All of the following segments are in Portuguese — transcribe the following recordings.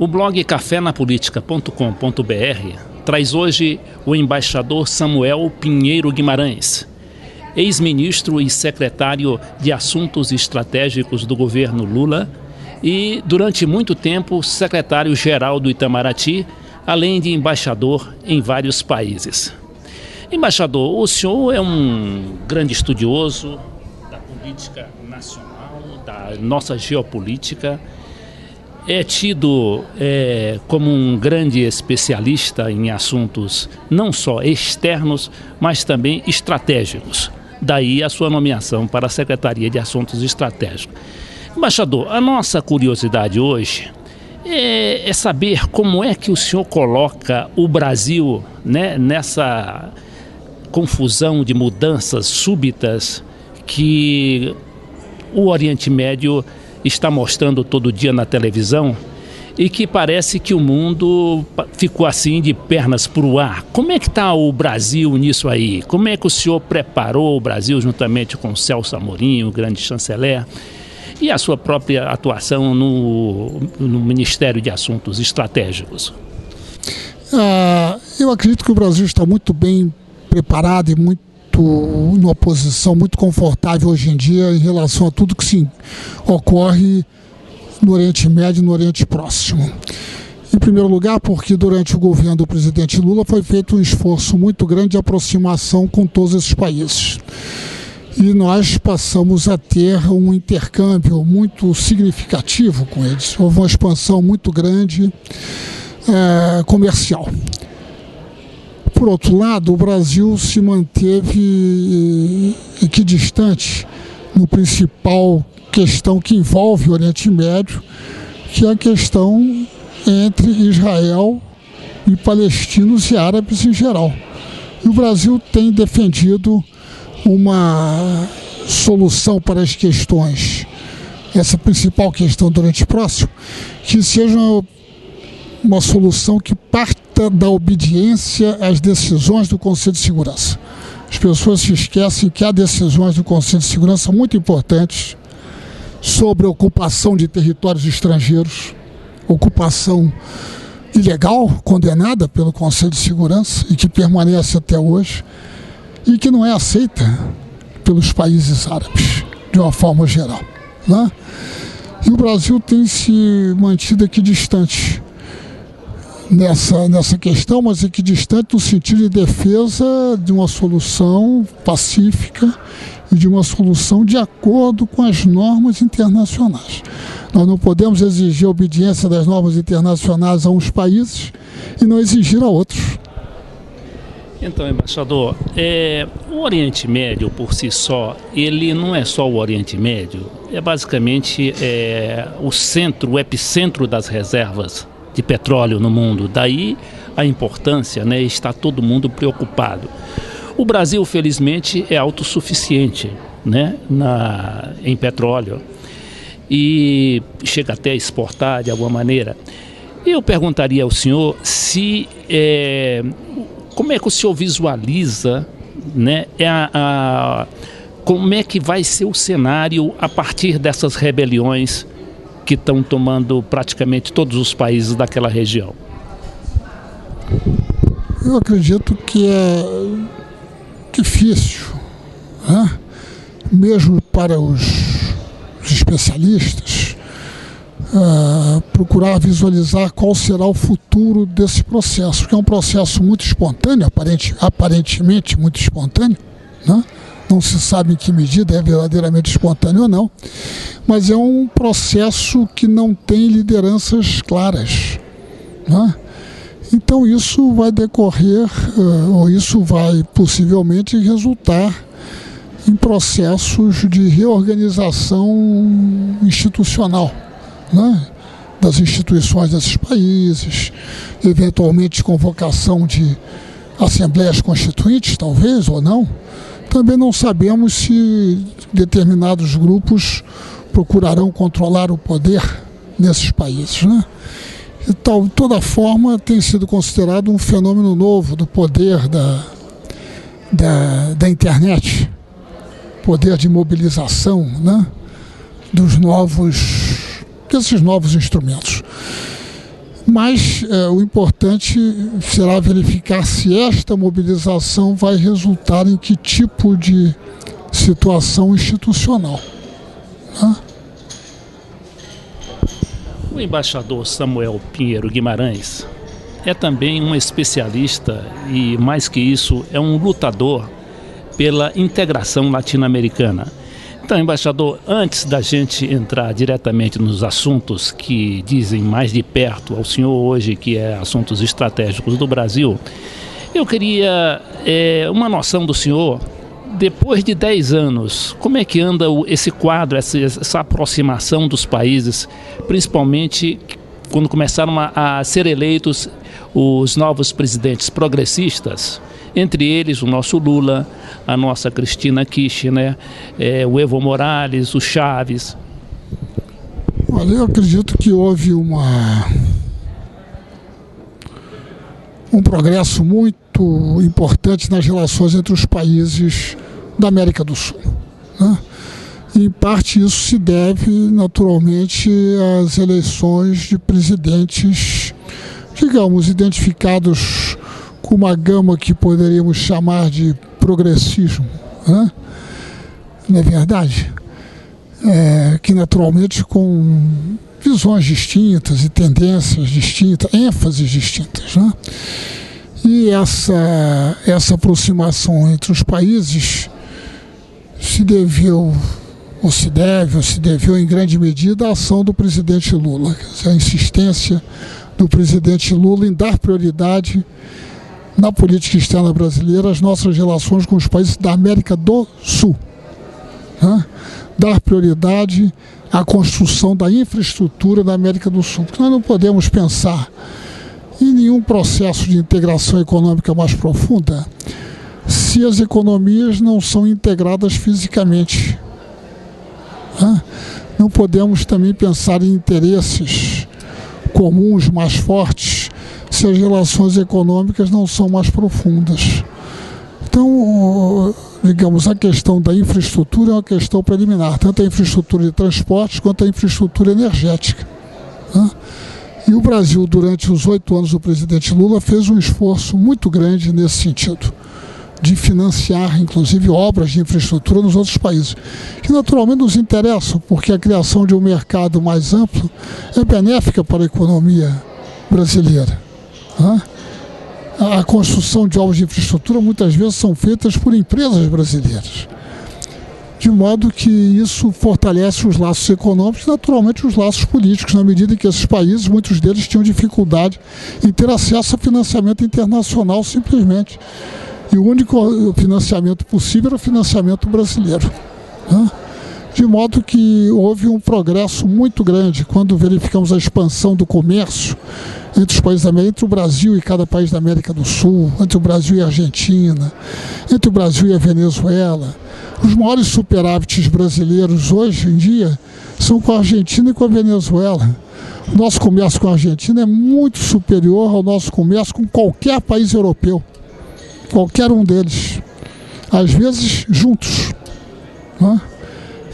O blog cafenapolitica.com.br traz hoje o embaixador Samuel Pinheiro Guimarães, ex-ministro e secretário de Assuntos Estratégicos do governo Lula e, durante muito tempo, secretário-geral do Itamaraty, além de embaixador em vários países. Embaixador, o senhor é um grande estudioso da política nacional, da nossa geopolítica, é tido como um grande especialista em assuntos não só externos, mas também estratégicos. Daí a sua nomeação para a Secretaria de Assuntos Estratégicos. Embaixador, a nossa curiosidade hoje é saber como é que o senhor coloca o Brasil, né, nessa confusão de mudanças súbitas que o Oriente Médio está mostrando todo dia na televisão e que parece que o mundo ficou assim de pernas para o ar. Como é que está o Brasil nisso aí? Como é que o senhor preparou o Brasil juntamente com o Celso Amorim, o grande chanceler, e a sua própria atuação no Ministério de Assuntos Estratégicos? Eu acredito que o Brasil está muito bem preparado e numa posição muito confortável hoje em dia em relação a tudo que se ocorre no Oriente Médio e no Oriente Próximo. Em primeiro lugar, porque durante o governo do presidente Lula foi feito um esforço muito grande de aproximação com todos esses países. E nós passamos a ter um intercâmbio muito significativo com eles. Houve uma expansão muito grande comercial. Por outro lado, o Brasil se manteve equidistante no principal questão que envolve o Oriente Médio, que é a questão entre Israel e palestinos e árabes em geral. E o Brasil tem defendido uma solução para as questões, essa principal questão do Oriente Próximo, que seja uma solução que parta da obediência às decisões do Conselho de Segurança. As pessoas se esquecem que há decisões do Conselho de Segurança muito importantes sobre a ocupação de territórios estrangeiros, ocupação ilegal, condenada pelo Conselho de Segurança e que permanece até hoje e que não é aceita pelos países árabes, de uma forma geral, né? E o Brasil tem se mantido equidistante nessa questão, mas equidistante no sentido de defesa de uma solução pacífica e de uma solução de acordo com as normas internacionais. Nós não podemos exigir a obediência das normas internacionais a uns países e não exigir a outros. Então, embaixador, o Oriente Médio por si só, ele não é só o Oriente Médio, é basicamente o centro, o epicentro das reservas de petróleo no mundo. Daí a importância, né, está todo mundo preocupado. O Brasil, felizmente, é autossuficiente, né, em petróleo e chega até a exportar de alguma maneira. Eu perguntaria ao senhor se como é que o senhor visualiza, né, como é que vai ser o cenário a partir dessas rebeliões que estão tomando praticamente todos os países daquela região? Eu acredito que é difícil, né? Mesmo para os especialistas, procurar visualizar qual será o futuro desse processo, que é um processo muito espontâneo, aparentemente muito espontâneo, né? Não se sabe em que medida é verdadeiramente espontâneo ou não, mas é um processo que não tem lideranças claras, né? Então isso vai decorrer, ou isso vai possivelmente resultar em processos de reorganização institucional, né, das instituições desses países, eventualmente convocação de assembleias constituintes, talvez, ou não. Também não sabemos se determinados grupos procurarão controlar o poder nesses países, né? Então, de toda forma, tem sido considerado um fenômeno novo do poder da internet, poder de mobilização, né, desses novos instrumentos. Mas o importante será verificar se esta mobilização vai resultar em que tipo de situação institucional, né? O embaixador Samuel Pinheiro Guimarães é também um especialista e, mais que isso, é um lutador pela integração latino-americana. Então, embaixador, antes da gente entrar diretamente nos assuntos que dizem mais de perto ao senhor hoje, que é assuntos estratégicos do Brasil, eu queria uma noção do senhor, depois de 10 anos, como é que anda esse quadro, essa aproximação dos países, principalmente quando começaram a ser eleitos os novos presidentes progressistas, entre eles o nosso Lula, a nossa Cristina Kirchner, o Evo Morales, o Chaves? Olha, eu acredito que houve um progresso muito importante nas relações entre os países da América do Sul, né? Em parte isso se deve naturalmente às eleições de presidentes, digamos, identificados com uma gama que poderíamos chamar de progressismo, né? Não é verdade? Que naturalmente com visões distintas e tendências distintas, ênfases distintas, né? E essa aproximação entre os países se deveu em grande medida à ação do presidente Lula, a insistência do presidente Lula em dar prioridade na política externa brasileira às nossas relações com os países da América do Sul, né? Dar prioridade à construção da infraestrutura da América do Sul, porque nós não podemos pensar em nenhum processo de integração econômica mais profunda se as economias não são integradas fisicamente, né? Não podemos também pensar em interesses comuns mais fortes se as relações econômicas não são mais profundas. Então, digamos, a questão da infraestrutura é uma questão preliminar, tanto a infraestrutura de transportes quanto a infraestrutura energética, né? E o Brasil, durante os 8 anos do presidente Lula, fez um esforço muito grande nesse sentido, de financiar, inclusive, obras de infraestrutura nos outros países, que naturalmente nos interessam, porque a criação de um mercado mais amplo é benéfica para a economia brasileira, né? A construção de obras de infraestrutura muitas vezes são feitas por empresas brasileiras, de modo que isso fortalece os laços econômicos e naturalmente os laços políticos, na medida em que esses países, muitos deles tinham dificuldade em ter acesso a financiamento internacional simplesmente. E o único financiamento possível era o financiamento brasileiro, né? De modo que houve um progresso muito grande quando verificamos a expansão do comércio entre os países da América, entre o Brasil e cada país da América do Sul, entre o Brasil e a Argentina, entre o Brasil e a Venezuela. Os maiores superávites brasileiros hoje em dia são com a Argentina e com a Venezuela. O nosso comércio com a Argentina é muito superior ao nosso comércio com qualquer país europeu, qualquer um deles, às vezes juntos, né?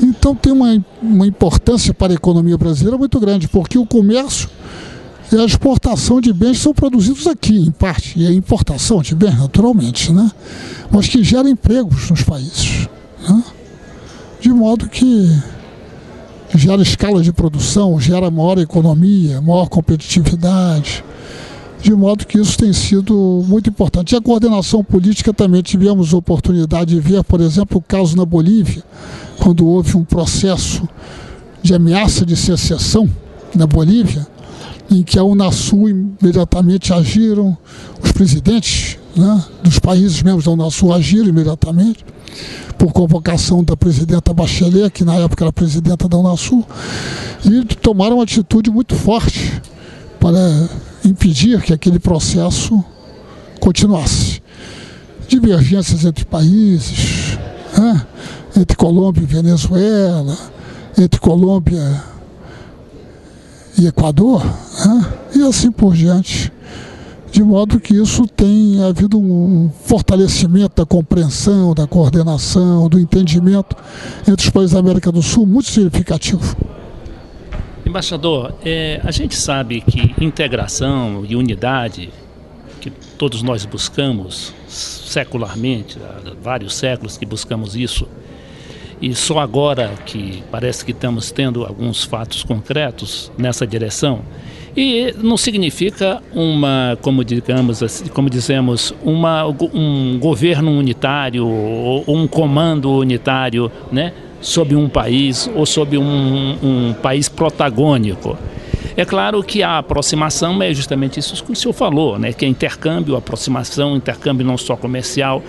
Então tem uma importância para a economia brasileira muito grande, porque o comércio e a exportação de bens são produzidos aqui, em parte, e a importação de bens, naturalmente, né? Mas que gera empregos nos países, né? De modo que gera escala de produção, gera maior economia, maior competitividade, de modo que isso tem sido muito importante. E a coordenação política também tivemos oportunidade de ver, por exemplo, o caso na Bolívia, quando houve um processo de ameaça de secessão na Bolívia, em que a Unasul imediatamente agiram, os presidentes, né, dos países membros da Unasul agiram imediatamente, por convocação da presidenta Bachelet, que na época era presidenta da Unasul, e tomaram uma atitude muito forte para impedir que aquele processo continuasse. Divergências entre países, né? Entre Colômbia e Venezuela, entre Colômbia e Equador, né? E assim por diante. De modo que isso tem havido um fortalecimento da compreensão, da coordenação, do entendimento entre os países da América do Sul muito significativo. Embaixador, a gente sabe que integração e unidade, que todos nós buscamos secularmente, há vários séculos que buscamos isso, e só agora que parece que estamos tendo alguns fatos concretos nessa direção. E não significa como dizemos, um governo unitário ou um comando unitário, né, sobre um país ou sobre um país protagônico. É claro que a aproximação é justamente isso que o senhor falou, né, que é intercâmbio, aproximação, intercâmbio não só comercial,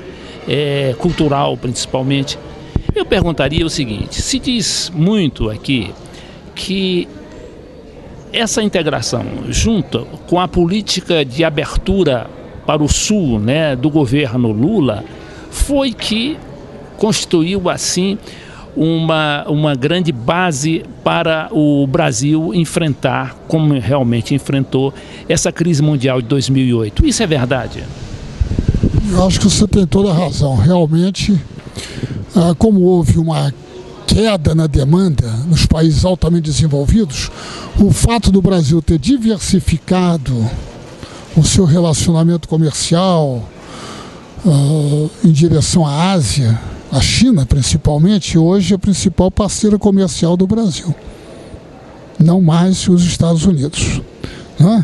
cultural principalmente. Eu perguntaria o seguinte: se diz muito aqui que essa integração, junto com a política de abertura para o sul, né, do governo Lula, foi que constituiu assim uma grande base para o Brasil enfrentar, como realmente enfrentou, essa crise mundial de 2008. Isso é verdade? Eu acho que você tem toda a razão. Realmente, como houve uma queda na demanda nos países altamente desenvolvidos, o fato do Brasil ter diversificado o seu relacionamento comercial em direção à Ásia, a China principalmente, hoje é a principal parceira comercial do Brasil, não mais os Estados Unidos, né?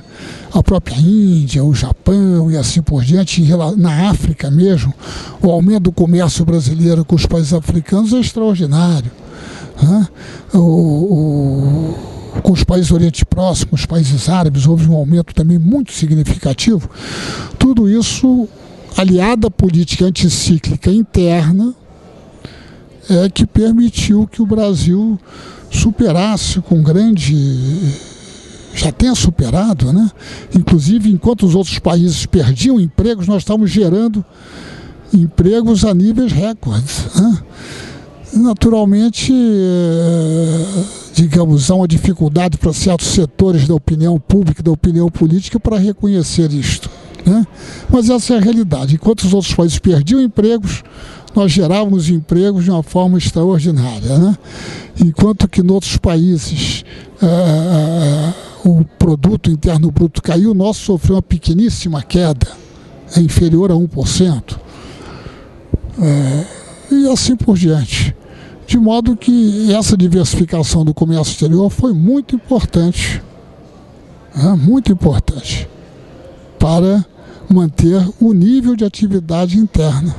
A própria Índia, o Japão e assim por diante. Na África mesmo, o aumento do comércio brasileiro com os países africanos é extraordinário, né? Com os países do Oriente Próximo, os países árabes, houve um aumento também muito significativo. Tudo isso, aliado à política anticíclica interna, que permitiu que o Brasil superasse com já tenha superado, né? Inclusive, enquanto os outros países perdiam empregos, nós estávamos gerando empregos a níveis recordes, né? Naturalmente, digamos, há uma dificuldade para certos setores da opinião pública e da opinião política para reconhecer isto, né? Mas essa é a realidade. Enquanto os outros países perdiam empregos, nós gerávamos empregos de uma forma extraordinária, né? Enquanto que em outros países o produto interno bruto caiu, o nosso sofreu uma pequeníssima queda, inferior a 1%, e assim por diante. De modo que essa diversificação do comércio exterior foi muito importante para manter o nível de atividade interna.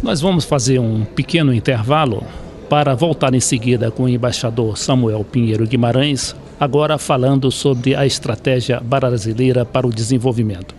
Nós vamos fazer um pequeno intervalo para voltar em seguida com o embaixador Samuel Pinheiro Guimarães, agora falando sobre a estratégia brasileira para o desenvolvimento.